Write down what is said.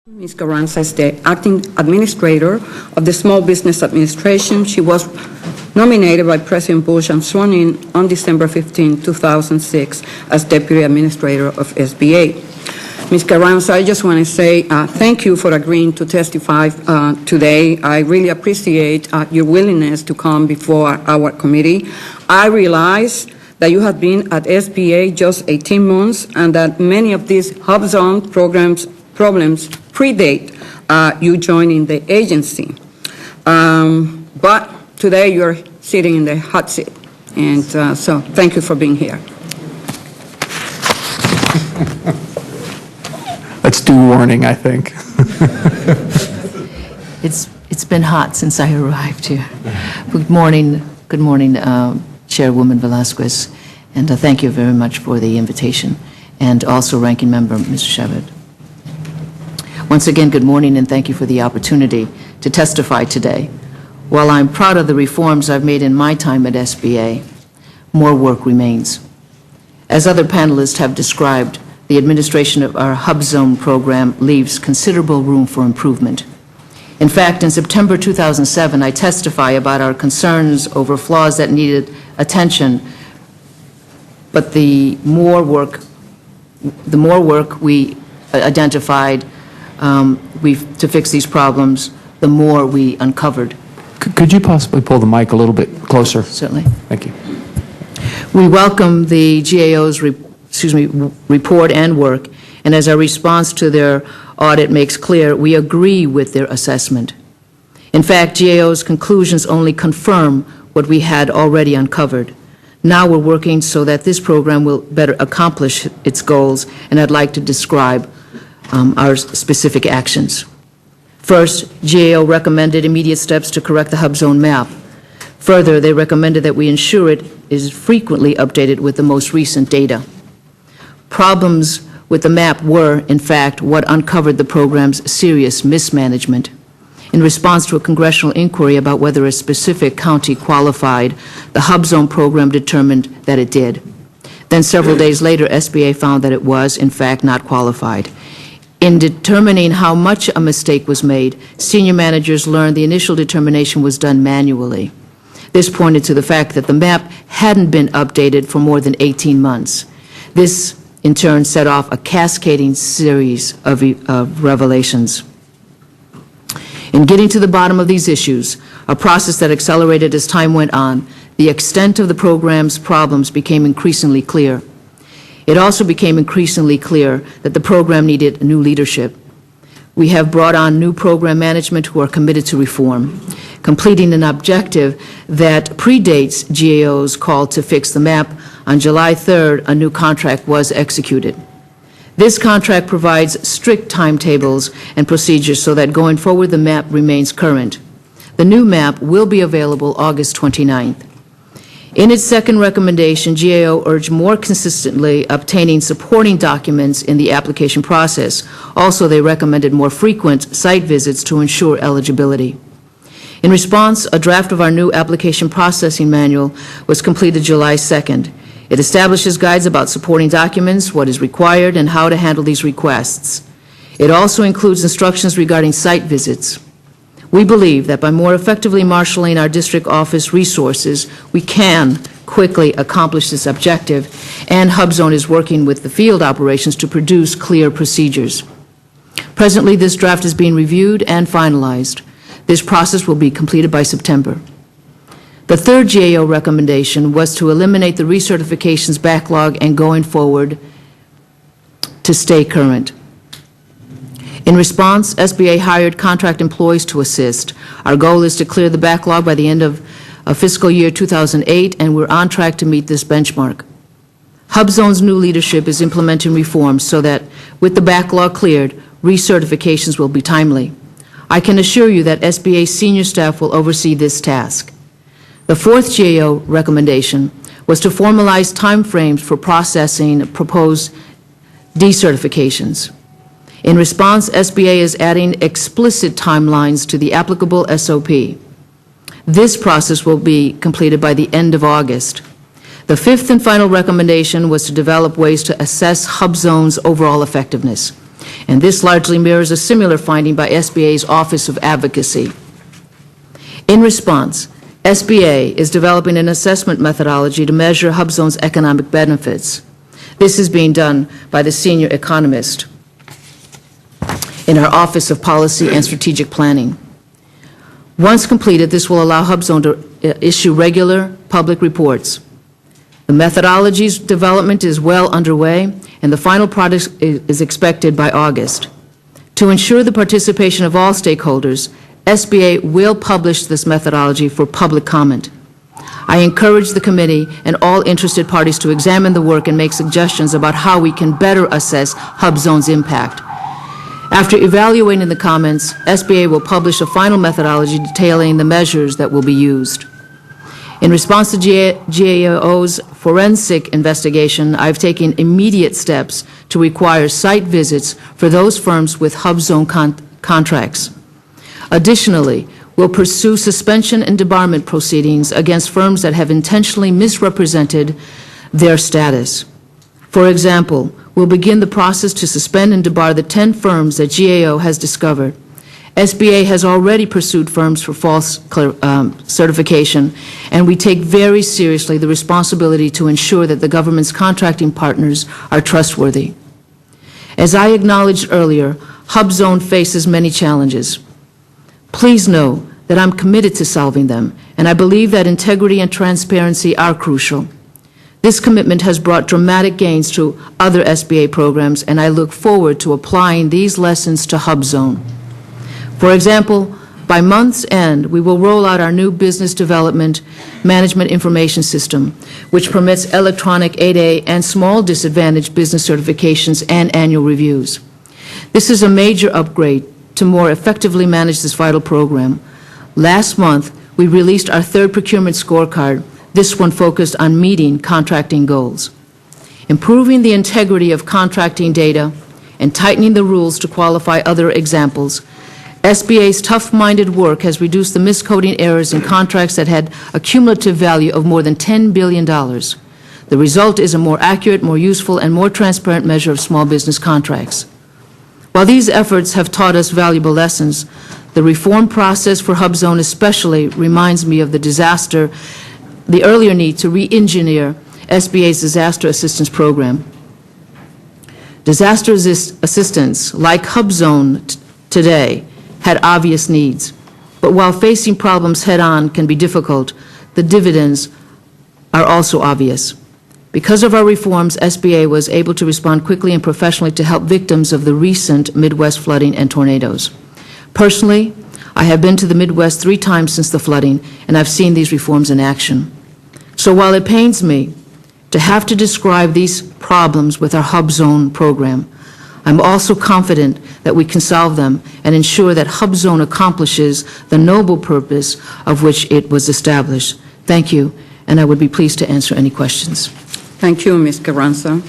Ms. Carranza is the acting administrator of the Small Business Administration. She was nominated by President Bush and sworn in on December 15, 2006 as Deputy Administrator of SBA. Ms. Carranza, I just want to say thank you for agreeing to testify today. I really appreciate your willingness to come before our committee. I realize that you have been at SBA just 18 months and that many of these Hubzone problems predate you joining the agency. But today you're sitting in the hot seat. And so thank you for being here. That's due warning, I think. It's been hot since I arrived here. Good morning, Chairwoman Velasquez, and thank you very much for the invitation, and also Ranking Member Mr. Chavez. Once again, good morning, and thank you for the opportunity to testify today. While I'm proud of the reforms I've made in my time at SBA, more work remains. As other panelists have described, the administration of our Hubzone program leaves considerable room for improvement. In fact, in September 2007, I testified about our concerns over flaws that needed attention, but the more work we identified to fix these problems, the more we uncovered. Could you possibly pull the mic a little bit closer? Certainly. Thank you. We welcome the GAO's report and work, and as our response to their audit makes clear, we agree with their assessment. In fact, GAO's conclusions only confirm what we had already uncovered. Now we're working so that this program will better accomplish its goals, and I'd like to describe our specific actions. First, GAO recommended immediate steps to correct the Hubzone map. Further, they recommended that we ensure it is frequently updated with the most recent data. Problems with the map were, in fact, what uncovered the program's serious mismanagement. In response to a congressional inquiry about whether a specific county qualified, the Hubzone program determined that it did. Then several days later, SBA found that it was, in fact, not qualified. In determining how much a mistake was made, senior managers learned the initial determination was done manually. This pointed to the fact that the map hadn't been updated for more than 18 months. This, in turn, set off a cascading series of revelations. In getting to the bottom of these issues, a process that accelerated as time went on, the extent of the program's problems became increasingly clear. It also became increasingly clear that the program needed new leadership. We have brought on new program management who are committed to reform, completing an objective that predates GAO's call to fix the map. On July 3rd, a new contract was executed. This contract provides strict timetables and procedures so that going forward the map remains current. The new map will be available August 29th. In its second recommendation, GAO urged more consistently obtaining supporting documents in the application process. Also, they recommended more frequent site visits to ensure eligibility. In response, a draft of our new application processing manual was completed July 2nd. It establishes guides about supporting documents, what is required, and how to handle these requests. It also includes instructions regarding site visits. We believe that by more effectively marshaling our district office resources, we can quickly accomplish this objective, and Hubzone is working with the field operations to produce clear procedures. Presently, this draft is being reviewed and finalized. This process will be completed by September. The third GAO recommendation was to eliminate the recertifications backlog and going forward to stay current. In response, SBA hired contract employees to assist. Our goal is to clear the backlog by the end of fiscal year 2008, and we're on track to meet this benchmark. Hubzone's new leadership is implementing reforms so that, with the backlog cleared, recertifications will be timely. I can assure you that SBA senior staff will oversee this task. The fourth GAO recommendation was to formalize timeframes for processing proposed decertifications. In response, SBA is adding explicit timelines to the applicable SOP. This process will be completed by the end of August. The fifth and final recommendation was to develop ways to assess Hubzone's overall effectiveness. and this largely mirrors a similar finding by SBA's Office of Advocacy. In response, SBA is developing an assessment methodology to measure HubZone's economic benefits. This is being done by the senior economist in our Office of Policy and Strategic Planning. Once completed, this will allow HubZone to issue regular public reports. The methodology's development is well underway, and the final product is expected by August. To ensure the participation of all stakeholders, SBA will publish this methodology for public comment. I encourage the committee and all interested parties to examine the work and make suggestions about how we can better assess HubZone's impact. After evaluating the comments, SBA will publish a final methodology detailing the measures that will be used. In response to GAO's forensic investigation, I've taken immediate steps to require site visits for those firms with HubZone contracts. Additionally, we'll pursue suspension and debarment proceedings against firms that have intentionally misrepresented their status. For example, we'll begin the process to suspend and debar the 10 firms that GAO has discovered. SBA has already pursued firms for false certification, and we take very seriously the responsibility to ensure that the government's contracting partners are trustworthy. As I acknowledged earlier, HubZone faces many challenges. Please know that I'm committed to solving them, and I believe that integrity and transparency are crucial. This commitment has brought dramatic gains to other SBA programs, and I look forward to applying these lessons to HubZone. For example, by month's end, we will roll out our new Business Development Management Information System, which permits electronic 8A and small disadvantaged business certifications and annual reviews. This is a major upgrade to more effectively manage this vital program. Last month, we released our third procurement scorecard, this one focused on meeting contracting goals. Improving the integrity of contracting data and tightening the rules to qualify other examples, SBA's tough-minded work has reduced the miscoding errors in contracts that had a cumulative value of more than $10 billion. The result is a more accurate, more useful, and more transparent measure of small business contracts. While these efforts have taught us valuable lessons, the reform process for HubZone especially reminds me of the earlier need to re-engineer SBA's disaster assistance program. Disaster assistance, like HubZone today, had obvious needs. But while facing problems head-on can be difficult, the dividends are also obvious. Because of our reforms, SBA was able to respond quickly and professionally to help victims of the recent Midwest flooding and tornadoes. Personally, I have been to the Midwest 3 times since the flooding, and I've seen these reforms in action. So while it pains me to have to describe these problems with our HubZone program, I'm also confident that we can solve them and ensure that HubZone accomplishes the noble purpose of which it was established. Thank you, and I would be pleased to answer any questions. Thank you, Ms. Carranza.